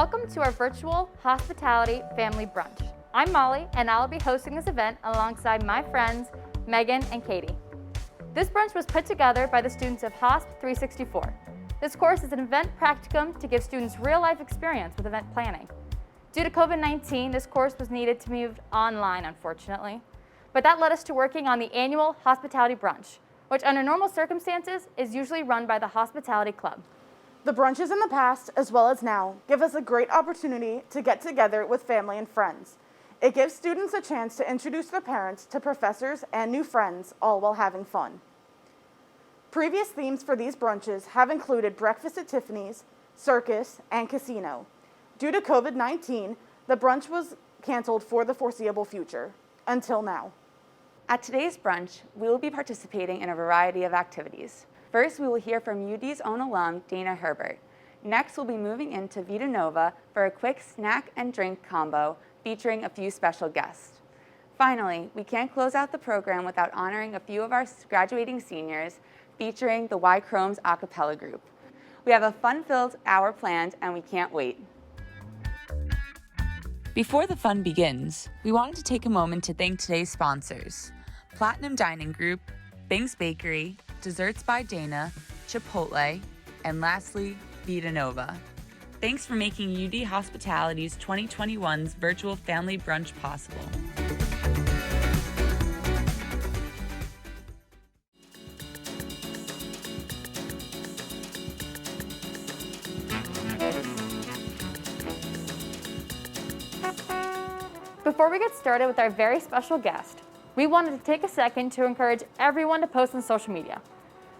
Welcome to our virtual hospitality family brunch. I'm Molly, and I'll be hosting this event alongside my friends, Megan and Katie. This brunch was put together by the students of HOSP 364. This course is an event practicum to give students real-life experience with event planning. Due to COVID-19, this course was needed to move online, unfortunately. But that led us to working on the annual hospitality brunch, which under normal circumstances is usually run by the Hospitality Club. The brunches in the past, as well as now, give us a great opportunity to get together with family and friends. It gives students a chance to introduce their parents to professors and new friends, all while having fun. Previous themes for these brunches have included breakfast at Tiffany's, circus, and casino. Due to COVID-19, the brunch was canceled for the foreseeable future, until now. At today's brunch, we will be participating in a variety of activities. First, we will hear from UD's own alum, Dana Herbert. Next, we'll be moving into Vita Nova for a quick snack and drink combo featuring a few special guests. Finally, we can't close out the program without honoring a few of our graduating seniors featuring the Y Chrome's a cappella group. We have a fun-filled hour planned and we can't wait. Before the fun begins, we wanted to take a moment to thank today's sponsors: Platinum Dining Group, Bing's Bakery, Desserts by Dana, Chipotle, and lastly, Vita Nova. Thanks for making UD Hospitality's 2021's virtual family brunch possible. Before we get started with our very special guest, we wanted to take a second to encourage everyone to post on social media.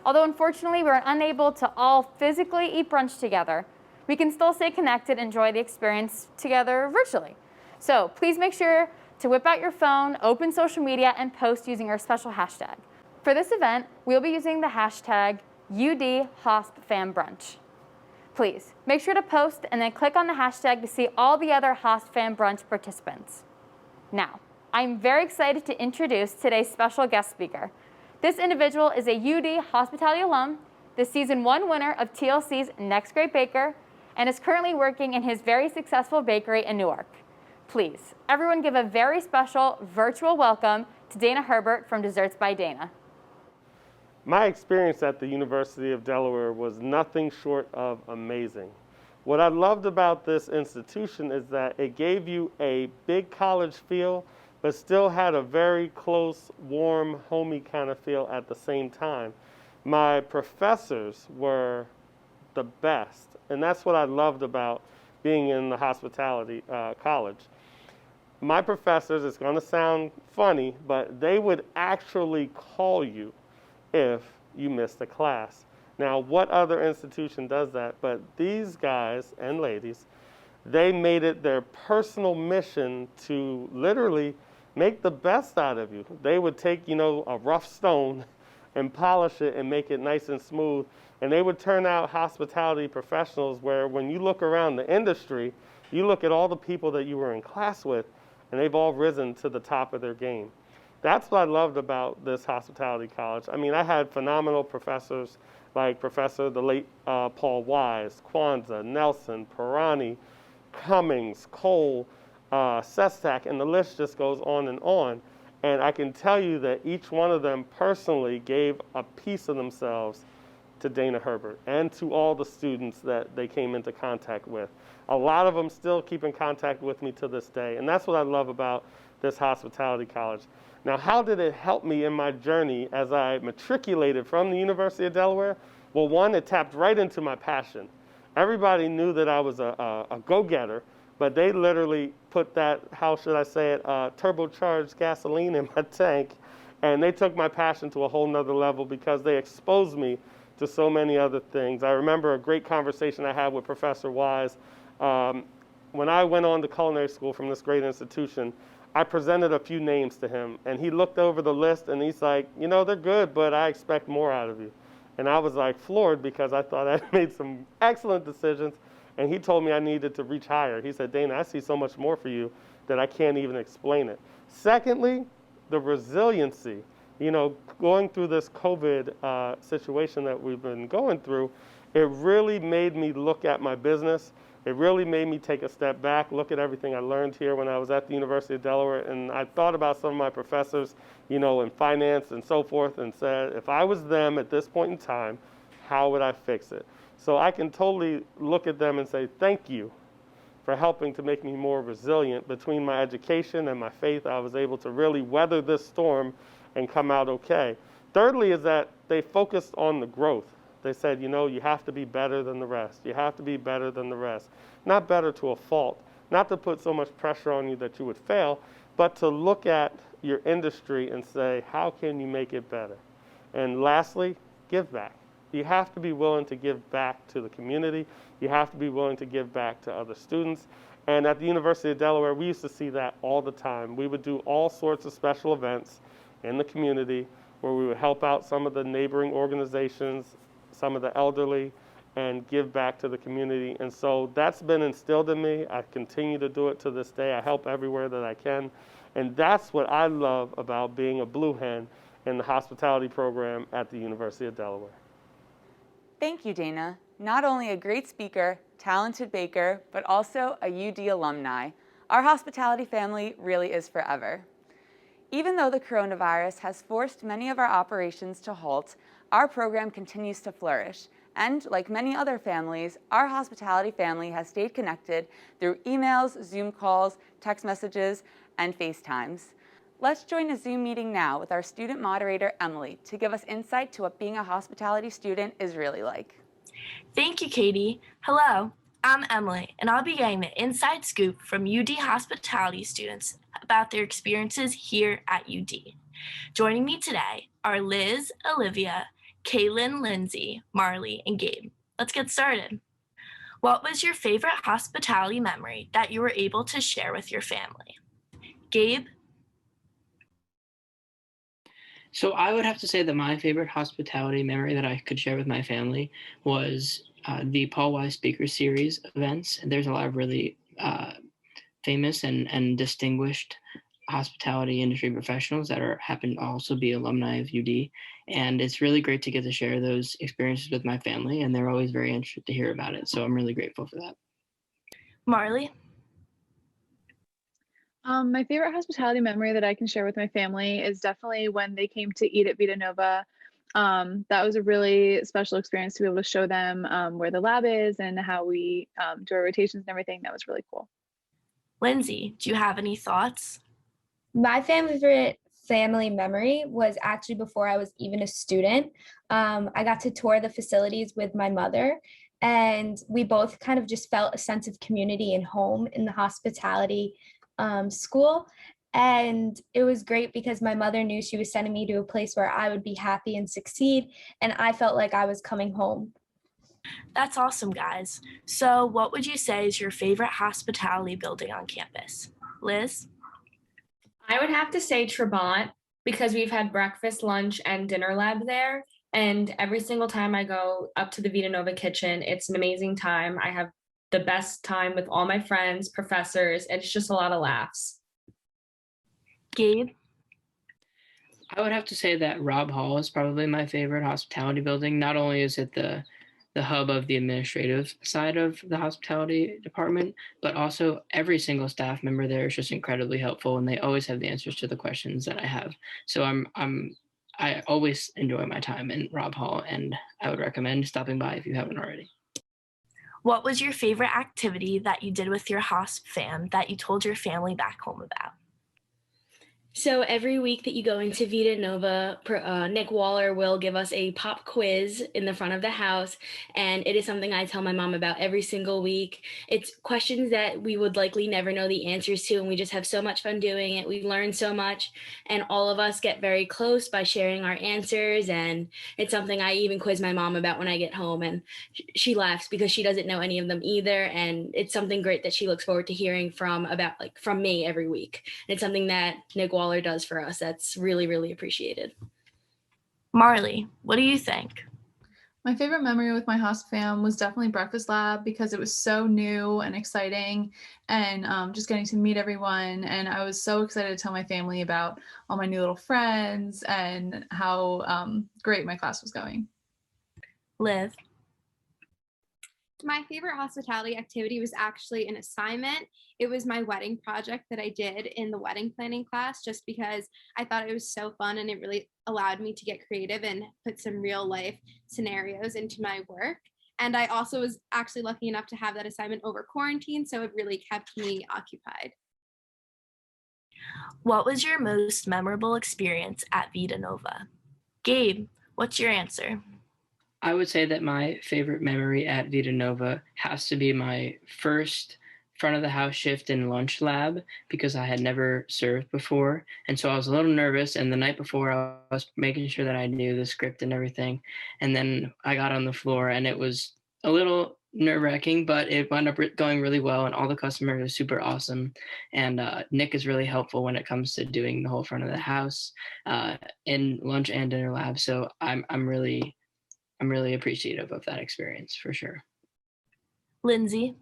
Although unfortunately we're unable to all physically eat brunch together, we can still stay connected and enjoy the experience together virtually. So please make sure to whip out your phone, open social media, and post using our special hashtag. For this event, we'll be using the hashtag UDHospFamBrunch. Please make sure to post and then click on the hashtag to see all the other HospFamBrunch participants. Now, I'm very excited to introduce today's special guest speaker. This individual is a UD Hospitality alum, the Season 1 winner of TLC's Next Great Baker, and is currently working in his very successful bakery in Newark. Please, everyone give a very special virtual welcome to Dana Herbert from Desserts by Dana. My experience at the University of Delaware was nothing short of amazing. What I loved about this institution is that it gave you a big college feel, but still had a very close, warm, homey kind of feel at the same time. My professors were the best, and that's what I loved about being in the hospitality college. My professors, it's going to sound funny, but they would actually call you if you missed a class. Now, what other institution does that? But these guys and ladies, they made it their personal mission to literally make the best out of you. They would take, a rough stone and polish it and make it nice and smooth. And they would turn out hospitality professionals where when you look around the industry, you look at all the people that you were in class with, and they've all risen to the top of their game. That's what I loved about this hospitality college. I mean, I had phenomenal professors like the late Paul Wise, Kwanzaa, Nelson, Pirani, Cummings, Cole, Sestak, and the list just goes on. And I can tell you that each one of them personally gave a piece of themselves to Dana Herbert and to all the students that they came into contact with. A lot of them still keep in contact with me to this day, and that's what I love about this hospitality college. Now, how did it help me in my journey as I matriculated from the University of Delaware? Well, one, it tapped right into my passion. Everybody knew that I was a go-getter, but they literally put that, how should I say it, turbocharged gasoline in my tank, and they took my passion to a whole nother level because they exposed me to so many other things. I remember a great conversation I had with Professor Wise. When I went on to culinary school from this great institution, I presented a few names to him, and he looked over the list, and he's like, they're good, but I expect more out of you. And I was like floored because I thought I made some excellent decisions, and he told me I needed to reach higher. He said, Dana, I see so much more for you that I can't even explain it. Secondly, the resiliency. Going through this COVID situation that we've been going through, it really made me look at my business It really made me take a step back, look at everything I learned here when I was at the University of Delaware, and I thought about some of my professors, in finance and so forth, and said, if I was them at this point in time, how would I fix it? So I can totally look at them and say, thank you for helping to make me more resilient. Between my education and my faith, I was able to really weather this storm and come out okay. Thirdly is that they focused on the growth. They said, you have to be better than the rest. You have to be better than the rest. Not better to a fault, not to put so much pressure on you that you would fail, but to look at your industry and say, how can you make it better? And lastly, give back. You have to be willing to give back to the community. You have to be willing to give back to other students. And at the University of Delaware, we used to see that all the time. We would do all sorts of special events in the community where we would help out some of the neighboring organizations, some of the elderly, and give back to the community. And so that's been instilled in me. I continue to do it to this day. I help everywhere that I can. And that's what I love about being a Blue Hen in the hospitality program at the University of Delaware. Thank you, Dana. Not only a great speaker, talented baker, but also a UD alumni. Our hospitality family really is forever. Even though the coronavirus has forced many of our operations to halt, our program continues to flourish. And like many other families, our hospitality family has stayed connected through emails, Zoom calls, text messages, and FaceTimes. Let's join a Zoom meeting now with our student moderator, Emily, to give us insight to what being a hospitality student is really like. Thank you, Katie. Hello, I'm Emily, and I'll be getting the inside scoop from UD hospitality students about their experiences here at UD. Joining me today are Liz, Olivia, Kaylin, Lindsay, Marley, and Gabe. Let's get started. What was your favorite hospitality memory that you were able to share with your family? Gabe? So I would have to say that my favorite hospitality memory that I could share with my family was the Paul Weiss Speaker Series events. And there's a lot of really famous and distinguished hospitality industry professionals that happen to also be alumni of UD. And it's really great to get to share those experiences with my family, and they're always very interested to hear about it. So I'm really grateful for that. Marley? My favorite hospitality memory that I can share with my family is definitely when they came to eat at Vita Nova. That was a really special experience to be able to show them where the lab is and how we do our rotations and everything. That was really cool. Lindsay, do you have any thoughts? My favorite family memory was actually before I was even a student. I got to tour the facilities with my mother, and we both kind of just felt a sense of community and home in the hospitality school. And it was great because my mother knew she was sending me to a place where I would be happy and succeed, and I felt like I was coming home. That's awesome, guys. So what would you say is your favorite hospitality building on campus? Liz? I would have to say Trabant because we've had breakfast, lunch, and dinner lab there. And every single time I go up to the Vita Nova kitchen, it's an amazing time. I have the best time with all my friends, professors, and it's just a lot of laughs. Gabe? I would have to say that Robb Hall is probably my favorite hospitality building. Not only is it the hub of the administrative side of the hospitality department, but also every single staff member there is just incredibly helpful, and they always have the answers to the questions that I have. So I always enjoy my time in Robb Hall, and I would recommend stopping by if you haven't already. What was your favorite activity that you did with your hosp fam that you told your family back home about? So every week that you go into Vita Nova, Nick Waller will give us a pop quiz in the front of the house, and it is something I tell my mom about every single week. It's questions that we would likely never know the answers to, and we just have so much fun doing it. We learn so much, and all of us get very close by sharing our answers, and it's something I even quiz my mom about when I get home, and she laughs because she doesn't know any of them either, and it's something great that she looks forward to hearing from me every week. And it's something that Nick Waller does for us. That's really, really appreciated. Marley, what do you think? My favorite memory with my hosp fam was definitely breakfast lab because it was so new and exciting, and just getting to meet everyone. And I was so excited to tell my family about all my new little friends and how great my class was going. Liv? My favorite hospitality activity was actually an assignment. It was my wedding project that I did in the wedding planning class just because I thought it was so fun and it really allowed me to get creative and put some real life scenarios into my work. And I also was actually lucky enough to have that assignment over quarantine, so it really kept me occupied. What was your most memorable experience at Vita Nova? Gabe, what's your answer? I would say that my favorite memory at Vita Nova has to be my first front of the house shift in lunch lab because I had never served before. And so I was a little nervous. And the night before, I was making sure that I knew the script and everything. And then I got on the floor and it was a little nerve-wracking, but it wound up going really well. And all the customers are super awesome. And Nick is really helpful when it comes to doing the whole front of the house in lunch and dinner lab. So I'm really appreciative of that experience for sure. Lindsay?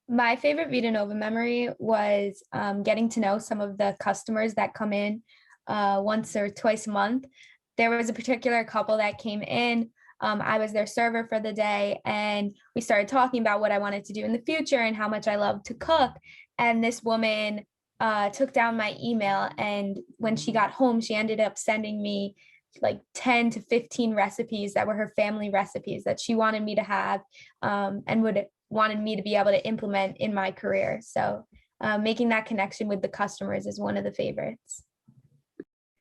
My favorite Vita Nova memory was getting to know some of the customers that come in once or twice a month. There was a particular couple that came in. I was their server for the day, and we started talking about what I wanted to do in the future and how much I love to cook. And this woman took down my email, and when she got home, she ended up sending me like 10 to 15 recipes that were her family recipes that she wanted me to have and wanted me to be able to implement in my career. So making that connection with the customers is one of the favorites.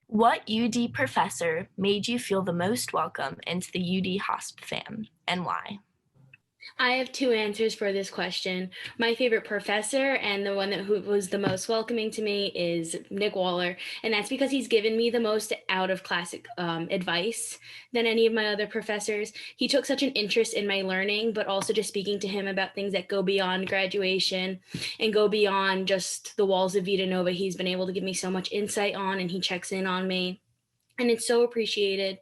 What UD professor made you feel the most welcome into the UD Hosp fam, and why? I have two answers for this question. My favorite professor and the one who was the most welcoming to me is Nick Waller, and that's because he's given me the most out of classic advice than any of my other professors. He took such an interest in my learning, but also just speaking to him about things that go beyond graduation and go beyond just the walls of Vita Nova. He's been able to give me so much insight on, and he checks in on me, and it's so appreciated.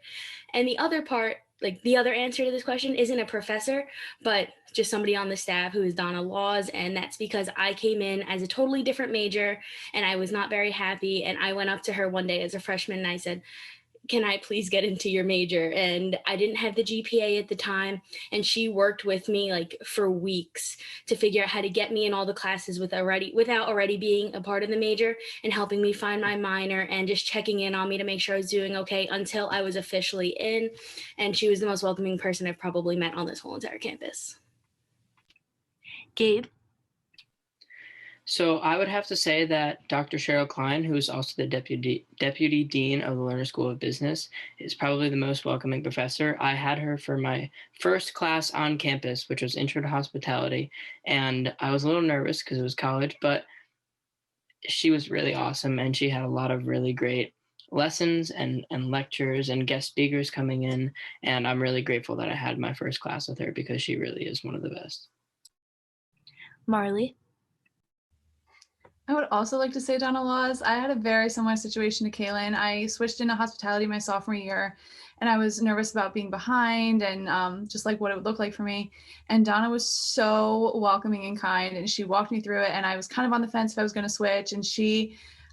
And the other part, like the other answer to this question, isn't a professor, but just somebody on the staff, who is Donna Laws. And that's because I came in as a totally different major and I was not very happy. And I went up to her one day as a freshman and I said, "Can I please get into your major?" And I didn't have the GPA at the time. And she worked with me like for weeks to figure out how to get me in all the classes without already being a part of the major, and helping me find my minor and just checking in on me to make sure I was doing okay until I was officially in. And she was the most welcoming person I've probably met on this whole entire campus. Gabe? So I would have to say that Dr. Cheryl Klein, who is also the deputy dean of the Lerner School of Business, is probably the most welcoming professor. I had her for my first class on campus, which was Intro to Hospitality, and I was a little nervous because it was college, but she was really awesome, and she had a lot of really great lessons and lectures and guest speakers coming in, and I'm really grateful that I had my first class with her because she really is one of the best. Marley? I would also like to say Donna Laws. I had a very similar situation to Kaylin. I switched into hospitality my sophomore year, and I was nervous about being behind and just like what it would look like for me. And Donna was so welcoming and kind, and she walked me through it. And I was kind of on the fence if I was going to switch. And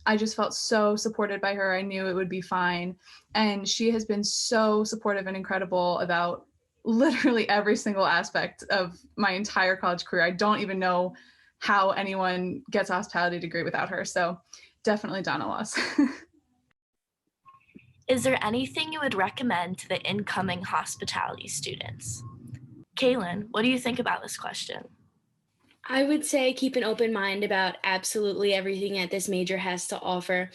I just felt so supported by her. I knew it would be fine. And she has been so supportive and incredible about literally every single aspect of my entire college career. I don't even know how anyone gets a hospitality degree without her. So definitely Donna Laws. Is there anything you would recommend to the incoming hospitality students? Kaylin, what do you think about this question? I would say keep an open mind about absolutely everything that this major has to offer.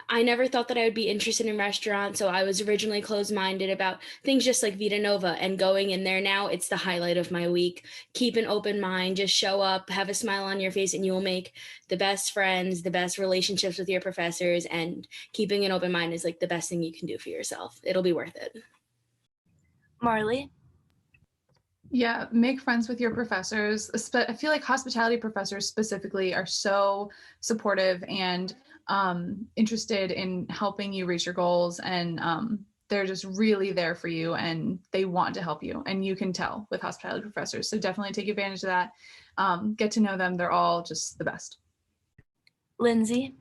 I never thought that I would be interested in restaurants, so I was originally closed-minded about things just like Vita Nova, and going in there now, it's the highlight of my week. Keep an open mind, just show up, have a smile on your face, and you will make the best friends, the best relationships with your professors, and keeping an open mind is like the best thing you can do for yourself. It'll be worth it. Marley? Yeah, make friends with your professors. I feel like hospitality professors specifically are so supportive and interested in helping you reach your goals, and they're just really there for you, and they want to help you, and you can tell with hospitality professors. So definitely take advantage of that. Get to know them. They're all just the best. Lindsay?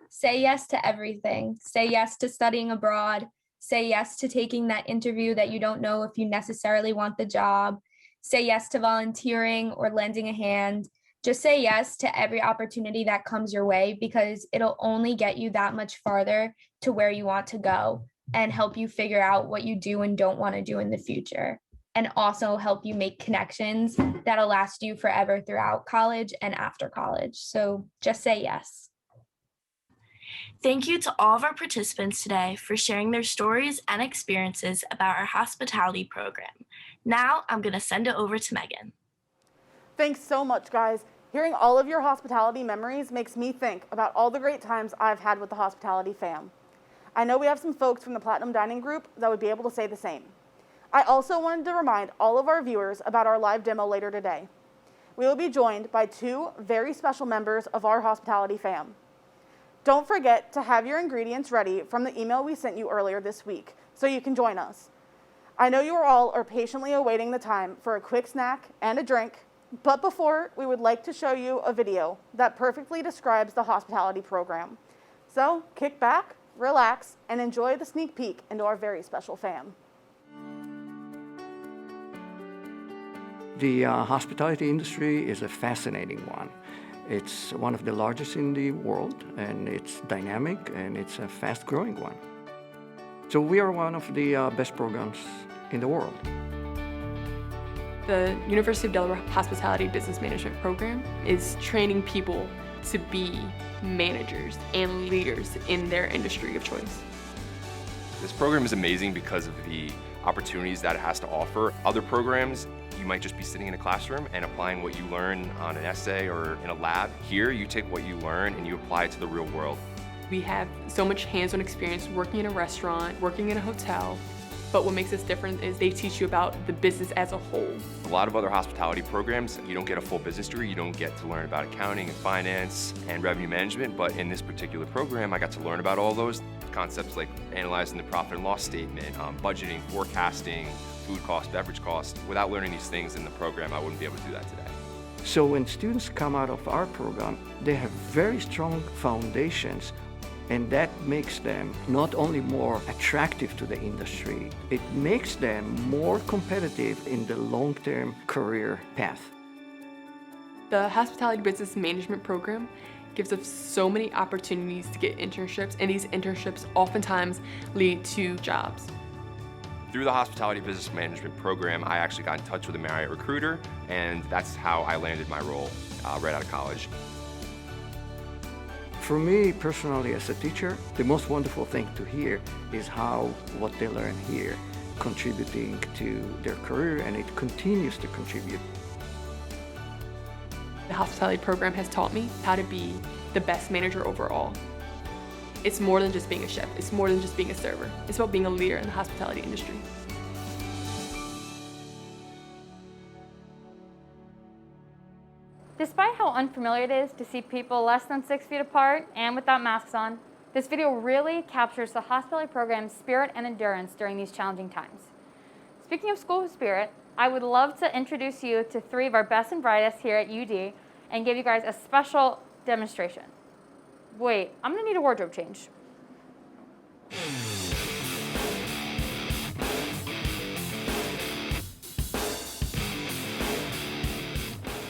Say yes to everything. Say yes to studying abroad. Say yes to taking that interview that you don't know if you necessarily want the job. Say yes to volunteering or lending a hand. Just say yes to every opportunity that comes your way, because it'll only get you that much farther to where you want to go and help you figure out what you do and don't want to do in the future. And also help you make connections that'll last you forever throughout college and after college. So just say yes. Thank you to all of our participants today for sharing their stories and experiences about our hospitality program. Now I'm going to send it over to Megan. Thanks so much, guys. Hearing all of your hospitality memories makes me think about all the great times I've had with the hospitality fam. I know we have some folks from the Platinum Dining Group that would be able to say the same. I also wanted to remind all of our viewers about our live demo later today. We will be joined by two very special members of our hospitality fam. Don't forget to have your ingredients ready from the email we sent you earlier this week so you can join us. I know you all are patiently awaiting the time for a quick snack and a drink, but before, we would like to show you a video that perfectly describes the hospitality program. So kick back, relax, and enjoy the sneak peek into our very special fam. The hospitality industry is a fascinating one. It's one of the largest in the world, and it's dynamic, and it's a fast-growing one. So we are one of the best programs in the world. The University of Delaware Hospitality Business Management Program is training people to be managers and leaders in their industry of choice. This program is amazing because of the opportunities that it has to offer. Other programs, you might just be sitting in a classroom and applying what you learn on an essay or in a lab. Here, you take what you learn and you apply it to the real world. We have so much hands-on experience working in a restaurant, working in a hotel, but what makes us different is they teach you about the business as a whole. A lot of other hospitality programs, you don't get a full business degree, you don't get to learn about accounting and finance and revenue management, but in this particular program, I got to learn about all those concepts like analyzing the profit and loss statement, budgeting, forecasting, food cost, beverage cost. Without learning these things in the program, I wouldn't be able to do that today. So when students come out of our program, they have very strong foundations, and that makes them not only more attractive to the industry, it makes them more competitive in the long-term career path. The Hospitality Business Management Program gives us so many opportunities to get internships, and these internships oftentimes lead to jobs. Through the Hospitality Business Management Program, I actually got in touch with a Marriott recruiter, and that's how I landed my role right out of college. For me personally as a teacher, the most wonderful thing to hear is how what they learn here contributing to their career, and it continues to contribute. The hospitality program has taught me how to be the best manager overall. It's more than just being a chef. It's more than just being a server. It's about being a leader in the hospitality industry. Despite how unfamiliar it is to see people less than 6 feet apart and without masks on, this video really captures the hospitality program's spirit and endurance during these challenging times. Speaking of school spirit, I would love to introduce you to 3 of our best and brightest here at UD and give you guys a special demonstration. Wait, I'm gonna need a wardrobe change.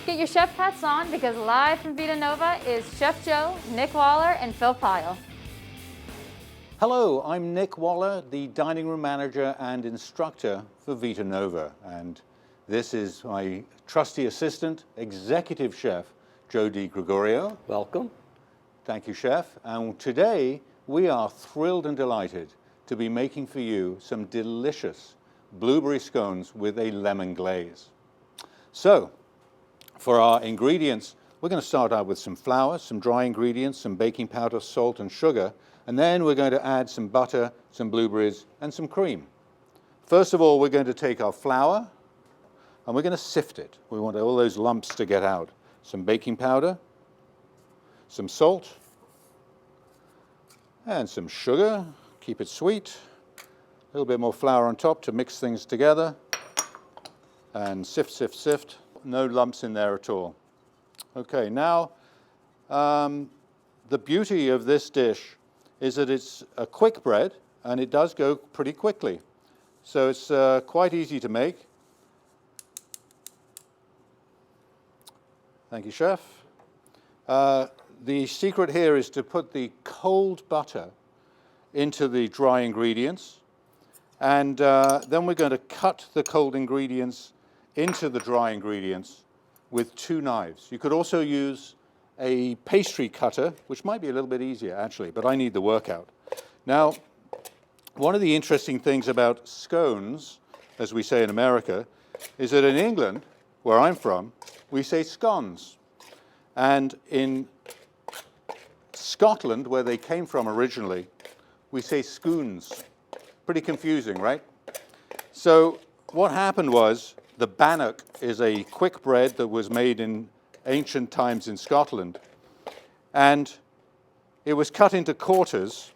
Get your chef hats on because live from Vita Nova is Chef Joe, Nick Waller, and Phil Pyle. Hello, I'm Nick Waller, the dining room manager and instructor for Vita Nova, and this is my trusty assistant, executive chef, Joe DiGregorio. Welcome. Thank you, Chef. And today, we are thrilled and delighted to be making for you some delicious blueberry scones with a lemon glaze. So, for our ingredients, we're going to start out with some flour, some dry ingredients, some baking powder, salt, and sugar, and then we're going to add some butter, some blueberries, and some cream. First of all, we're going to take our flour, and we're going to sift it. We want all those lumps to get out. Some baking powder, some salt, and some sugar. Keep it sweet. A little bit more flour on top to mix things together. And sift, sift, sift. No lumps in there at all. Okay, now the beauty of this dish is that it's a quick bread, and it does go pretty quickly. So it's quite easy to make. Thank you, Chef. The secret here is to put the cold butter into the dry ingredients, and then we're going to cut the cold ingredients into the dry ingredients with 2 knives. You could also use a pastry cutter, which might be a little bit easier actually, but I need the workout. Now, one of the interesting things about scones, as we say in America, is that in England, where I'm from, we say scones. And in Scotland, where they came from originally, we say scoons. Pretty confusing, right? So what happened was, the bannock is a quick bread that was made in ancient times in Scotland, and it was cut into quarters,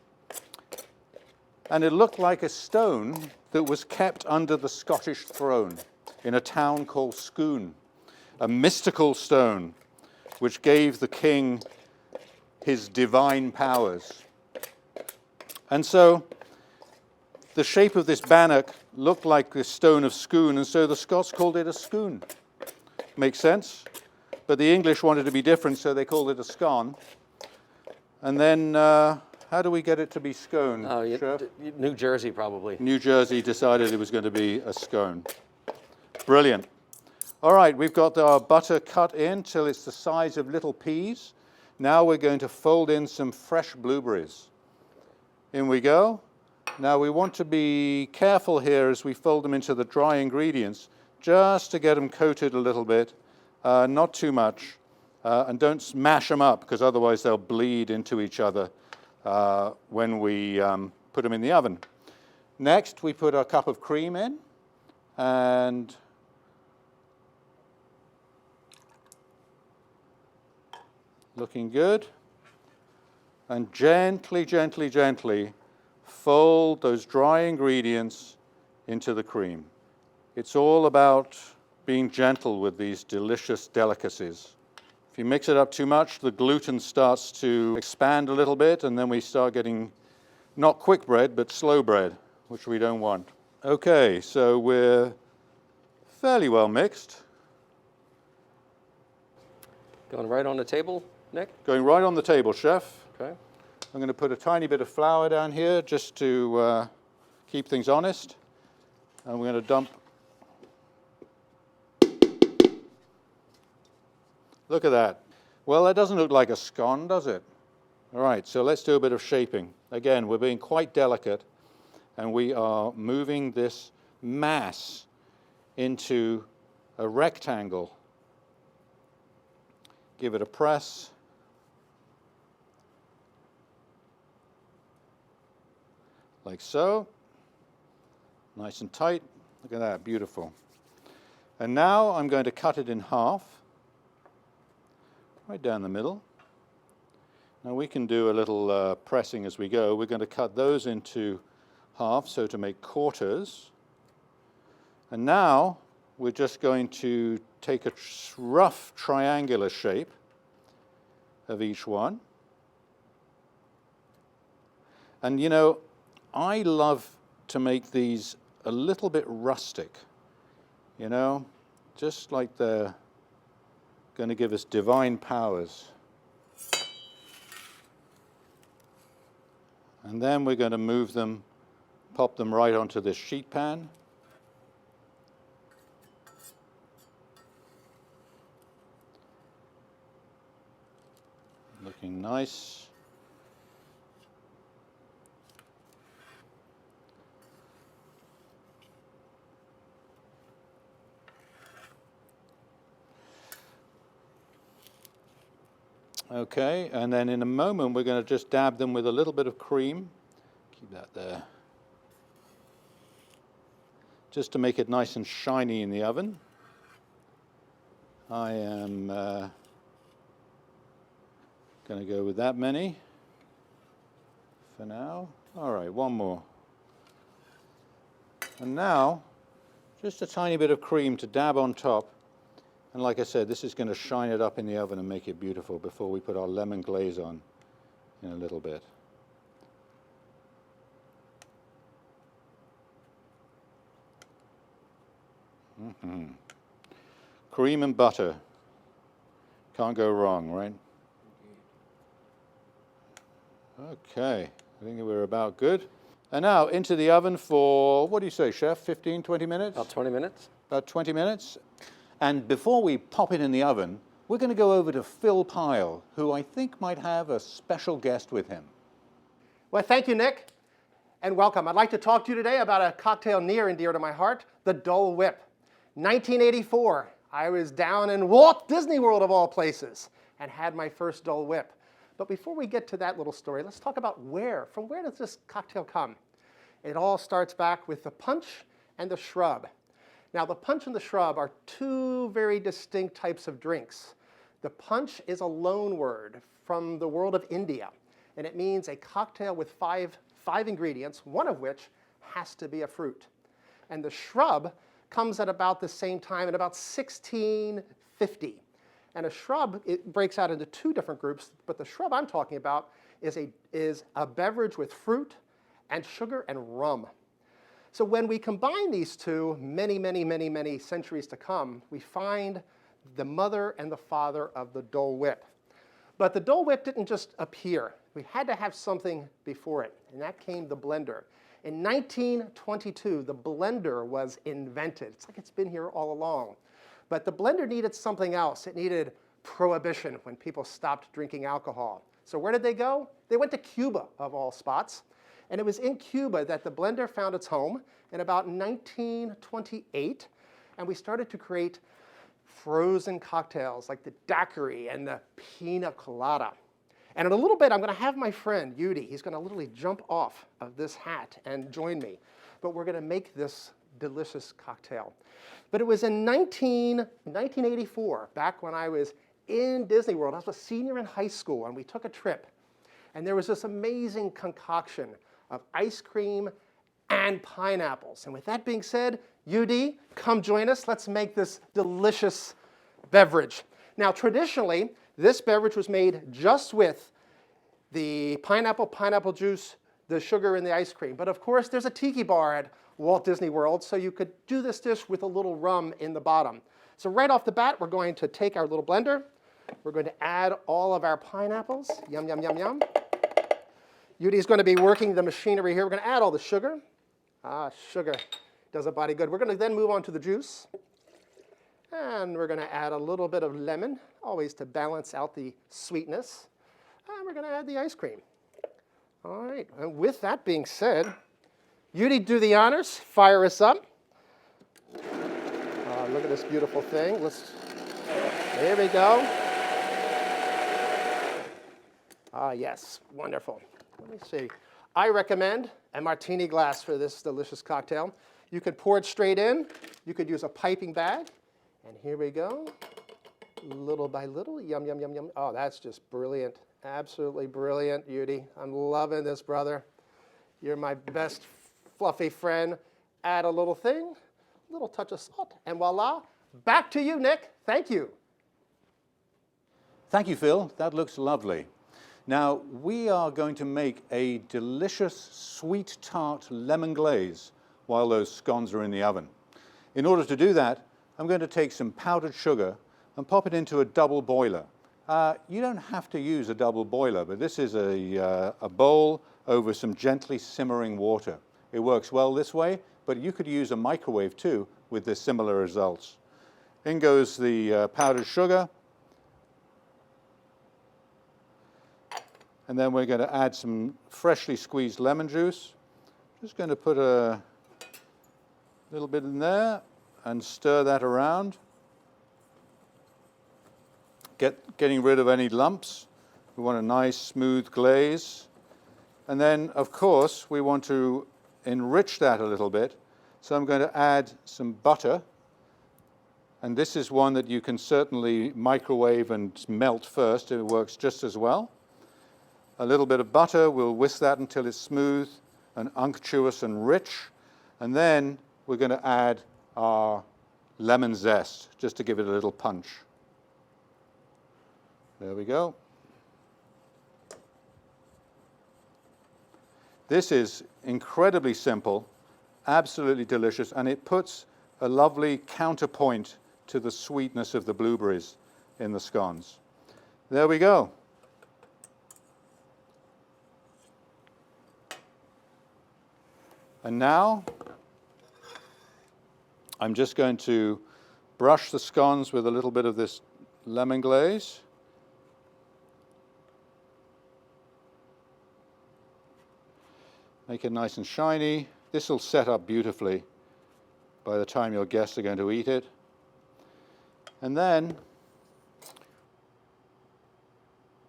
and it looked like a stone that was kept under the Scottish throne in a town called Scone, a mystical stone which gave the king his divine powers. And so the shape of this bannock looked like the stone of Scone, and so the Scots called it a scone. Makes sense? But the English wanted to be different, so they called it a scone. And then, how do we get it to be scone? New Jersey, probably. New Jersey decided it was going to be a scone. Brilliant. All right, we've got our butter cut in till it's the size of little peas. Now we're going to fold in some fresh blueberries. In we go. Now we want to be careful here as we fold them into the dry ingredients, just to get them coated a little bit, not too much, and don't smash them up, because otherwise they'll bleed into each other when we put them in the oven. Next, we put our cup of cream in, and looking good, and gently, gently, gently fold those dry ingredients into the cream. It's all about being gentle with these delicious delicacies. If you mix it up too much, the gluten starts to expand a little bit, and then we start getting not quick bread, but slow bread, which we don't want. Okay, so we're fairly well mixed. Going right on the table, Nick? Going right on the table, Chef. Okay. I'm going to put a tiny bit of flour down here just to keep things honest. And we're going to dump. Look at that. Well, that doesn't look like a scone, does it? All right, so let's do a bit of shaping. Again, we're being quite delicate, and we are moving this mass into a rectangle. Give it a press. Like so. Nice and tight. Look at that, beautiful. And now I'm going to cut it in half, right down the middle. Now we can do a little pressing as we go. We're going to cut those into half, so to make quarters. And now we're just going to take a rough triangular shape of each one. And you know, I love to make these a little bit rustic, you know, just like they're going to give us divine powers. And then we're going to move them, pop them right onto this sheet pan. Looking nice. Okay, and then in a moment we're going to just dab them with a little bit of cream. Keep that there. Just to make it nice and shiny in the oven. I am going to go with that many for now. All right, one more. And now, just a tiny bit of cream to dab on top. And like I said, this is going to shine it up in the oven and make it beautiful before we put our lemon glaze on in a little bit. Mm-hmm. Cream and butter. Can't go wrong, right? Okay, I think we're about good. And now into the oven for, what do you say, Chef? 15, 20 minutes? About 20 minutes. About 20 minutes. And before we pop it in the oven, we're going to go over to Phil Pyle, who I think might have a special guest with him. Well, thank you, Nick, and welcome. I'd like to talk to you today about a cocktail near and dear to my heart, the Dole Whip. 1984, I was down in Walt Disney World of all places and had my first Dole Whip. But before we get to that little story, let's talk about from where does this cocktail come? It all starts back with the punch and the shrub. Now, the punch and the shrub are two very distinct types of drinks. The punch is a loan word from the world of India, and it means a cocktail with five ingredients, one of which has to be a fruit. And the shrub comes at about the same time, at about 1650. And a shrub, it breaks out into two different groups, but the shrub I'm talking about is a beverage with fruit and sugar and rum. So when we combine these two, many centuries to come, we find the mother and the father of the Dole Whip. But the Dole Whip didn't just appear. We had to have something before it, and that came the blender. In 1922, the blender was invented. It's like it's been here all along. But the blender needed something else. It needed prohibition when people stopped drinking alcohol. So where did they go? They went to Cuba, of all spots. And it was in Cuba that the blender found its home in about 1928. And we started to create frozen cocktails like the daiquiri and the pina colada. And in a little bit, I'm going to have my friend, Yudi. He's going to literally jump off of this hat and join me. But we're going to make this delicious cocktail. But it was in 1984, back when I was in Disney World. I was a senior in high school, and we took a trip. And there was this amazing concoction of ice cream and pineapples. And with that being said, Yudi, come join us. Let's make this delicious beverage. Now, traditionally, this beverage was made just with the pineapple juice, the sugar, and the ice cream. But of course, there's a tiki bar at Walt Disney World, so you could do this dish with a little rum in the bottom. So right off the bat, we're going to take our little blender. We're going to add all of our pineapples. Yum, yum, yum, yum. Yudi's going to be working the machinery here. We're going to add all the sugar. Sugar does a body good. We're going to then move on to the juice. And we're going to add a little bit of lemon, always to balance out the sweetness. And we're going to add the ice cream. All right, and with that being said, Yudi, do the honors, fire us up. Look at this beautiful thing. There we go. Yes, wonderful. Let me see. I recommend a martini glass for this delicious cocktail. You could pour it straight in. You could use a piping bag. And here we go. Little by little, yum, yum, yum, yum. Oh, that's just brilliant. Absolutely brilliant, Yudi. I'm loving this, brother. You're my best fluffy friend. Add a little thing, a little touch of salt, and voila. Back to you, Nick. Thank you. Thank you, Phil. That looks lovely. Now, we are going to make a delicious sweet tart lemon glaze while those scones are in the oven. In order to do that, I'm going to take some powdered sugar and pop it into a double boiler. You don't have to use a double boiler, but this is a bowl over some gently simmering water. It works well this way, but you could use a microwave too with the similar results. In goes the powdered sugar. And then we're going to add some freshly squeezed lemon juice. Just going to put a little bit in there and stir that around. Getting rid of any lumps. We want a nice smooth glaze. And then, of course, we want to enrich that a little bit. So I'm going to add some butter. And this is one that you can certainly microwave and melt first. It works just as well. A little bit of butter, we'll whisk that until it's smooth and unctuous and rich. And then we're going to add our lemon zest, just to give it a little punch. There we go. This is incredibly simple, absolutely delicious, and it puts a lovely counterpoint to the sweetness of the blueberries in the scones. There we go. And now I'm just going to brush the scones with a little bit of this lemon glaze. Make it nice and shiny. This will set up beautifully by the time your guests are going to eat it. And then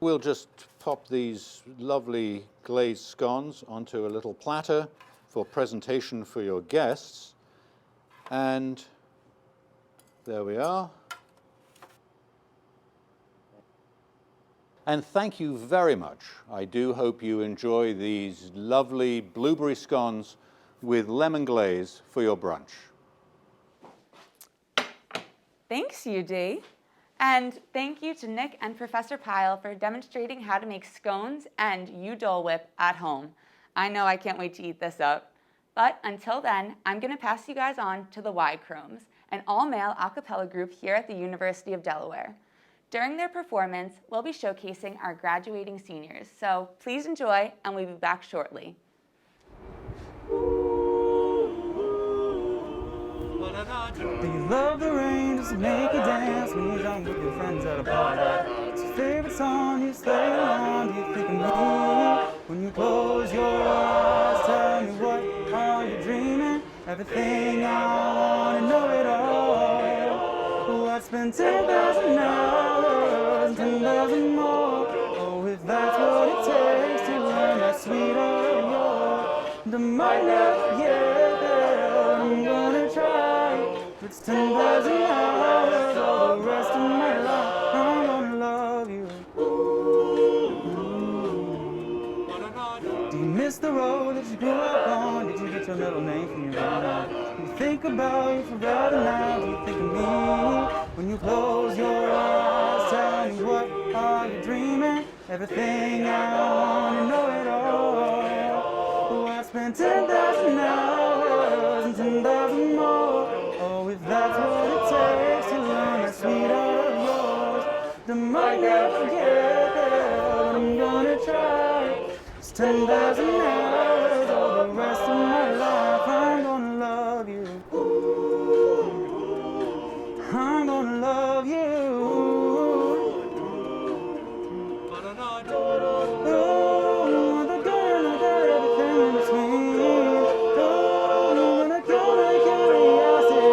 we'll just pop these lovely glazed scones onto a little platter for presentation for your guests. And there we are. And thank you very much. I do hope you enjoy these lovely blueberry scones with lemon glaze for your brunch. Thanks, UD. And thank you to Nick and Professor Pyle for demonstrating how to make scones and Dole Whip at home. I know I can't wait to eat this up. But until then, I'm going to pass you guys on to the Y-Chromes, an all-male a cappella group here at the University of Delaware. During their performance, we'll be showcasing our graduating seniors, so please enjoy, and we'll be back shortly. Do you love the rain? Does it make you dance when you're drunk with your friends at a party? What's your favorite song? You stay along. Do you think of me when you close your eyes? Tell me, what are you dreaming? Everything I want to know it all. Oh, I'd spend 10,000 hours and 10,000 more. Oh, if that's what it takes to learn that sweet art of yours. The might never get there, I'm gonna try. It's 10,000 hours, all the rest of my life, I'm gonna love you. Do you miss the road that you grew up on? Did you get your middle name from your mama? Do you think about you forever now? Do you think of me when you close your eyes? Tell me, what are you dreaming? Everything I want to know it all. Oh, I spent 10,000 hours and 10,000 more. Oh, if that's what it takes to learn that sweet art of yours. The might never get there, but I'm gonna try. It's 10,000 hours, all the rest of my life, I'm gonna love you. I'm gonna love you. Oh, the girl, I got everything in between. Oh, when I go like curiosity.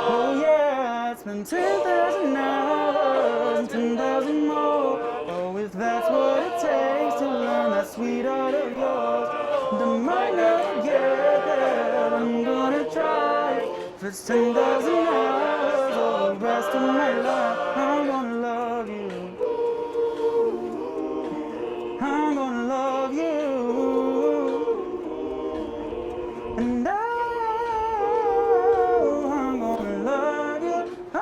Oh yeah, it's been 10,000 hours and 10,000 more. Oh, if that's what it takes to learn that sweet art of yours. The might never get there, but I'm gonna try. If it's 10,000 hours, all the rest of my life, I'm gonna love you. I'm gonna love you. And I'm gonna love you. Oh,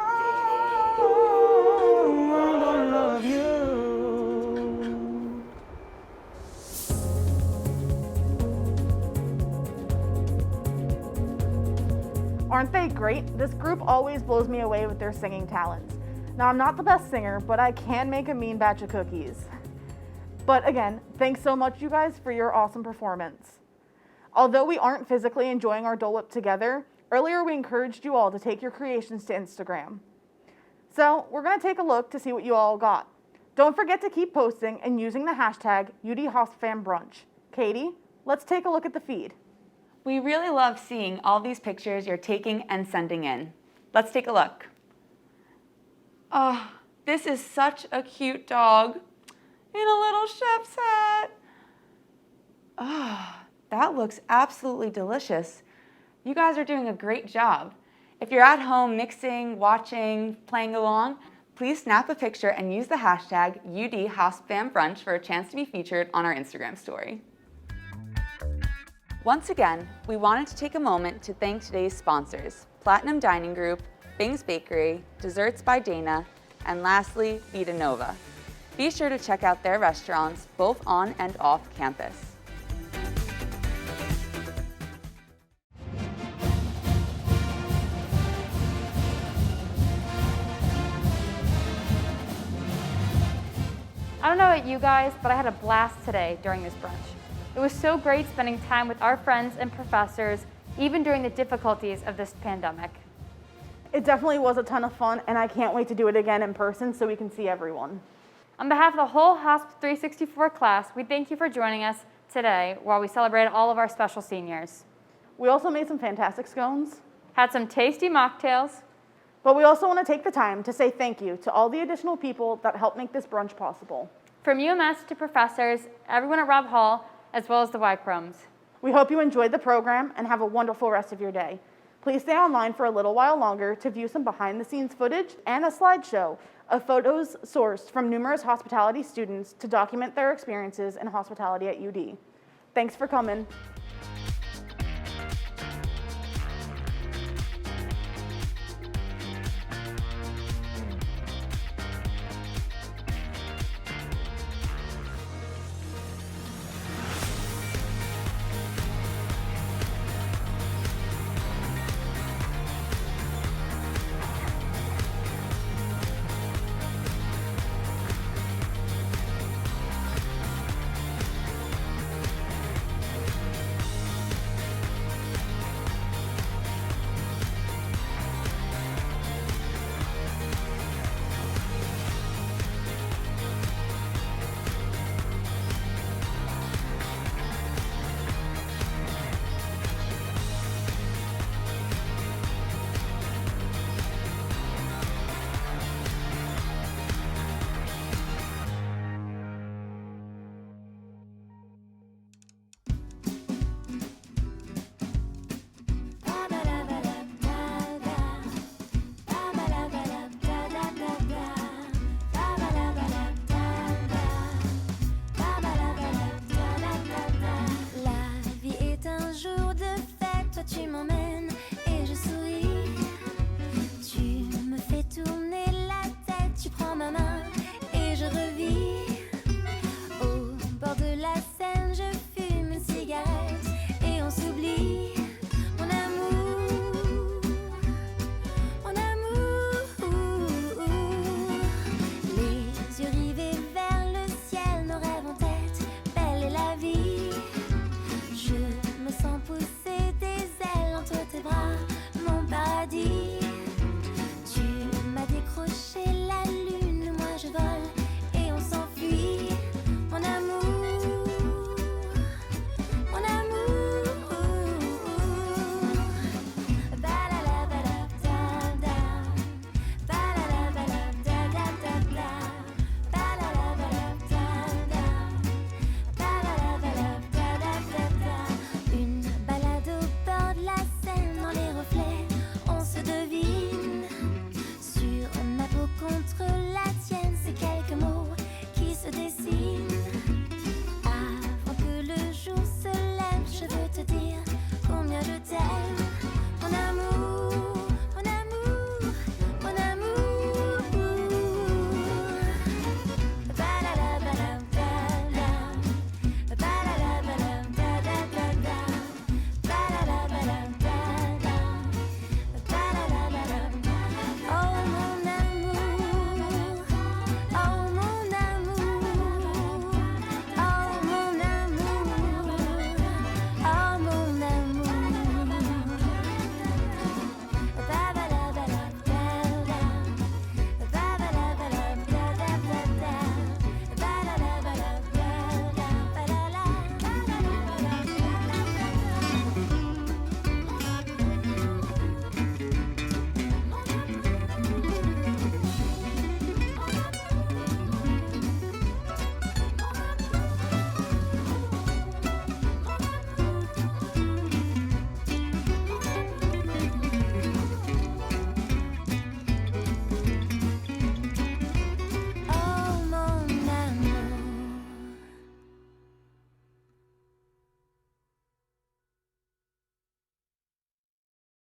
I'm gonna love you. Aren't they great? This group always blows me away with their singing talents. Now, I'm not the best singer, but I can make a mean batch of cookies. But again, thanks so much, you guys, for your awesome performance. Although we aren't physically enjoying our Dole Whip together, earlier we encouraged you all to take your creations to Instagram. So we're going to take a look to see what you all got. Don't forget to keep posting and using the hashtag UDHospFamBrunch. Katie, let's take a look at the feed. We really love seeing all these pictures you're taking and sending in. Let's take a look. Oh, this is such a cute dog in a little chef's hat. Oh, that looks absolutely delicious. You guys are doing a great job. If you're at home mixing, watching, playing along, please snap a picture and use the hashtag UDHospFamBrunch for a chance to be featured on our Instagram story. Once again, we wanted to take a moment to thank today's sponsors, Platinum Dining Group, Bing's Bakery, Desserts by Dana, and lastly, Vita Nova. Be sure to check out their restaurants both on and off campus. I don't know about you guys, but I had a blast today during this brunch. It was so great spending time with our friends and professors, even during the difficulties of this pandemic. It definitely was a ton of fun, and I can't wait to do it again in person so we can see everyone. On behalf of the whole HOSP 364 class, we thank you for joining us today while we celebrated all of our special seniors. We also made some fantastic scones, had some tasty mocktails, but we also want to take the time to say thank you to all the additional people that helped make this brunch possible. From UMS to professors, everyone at Robb Hall, as well as the Y-Chromes. We hope you enjoyed the program and have a wonderful rest of your day. Please stay online for a little while longer to view some behind-the-scenes footage and a slideshow of photos sourced from numerous hospitality students to document their experiences in hospitality at UD. Thanks for coming.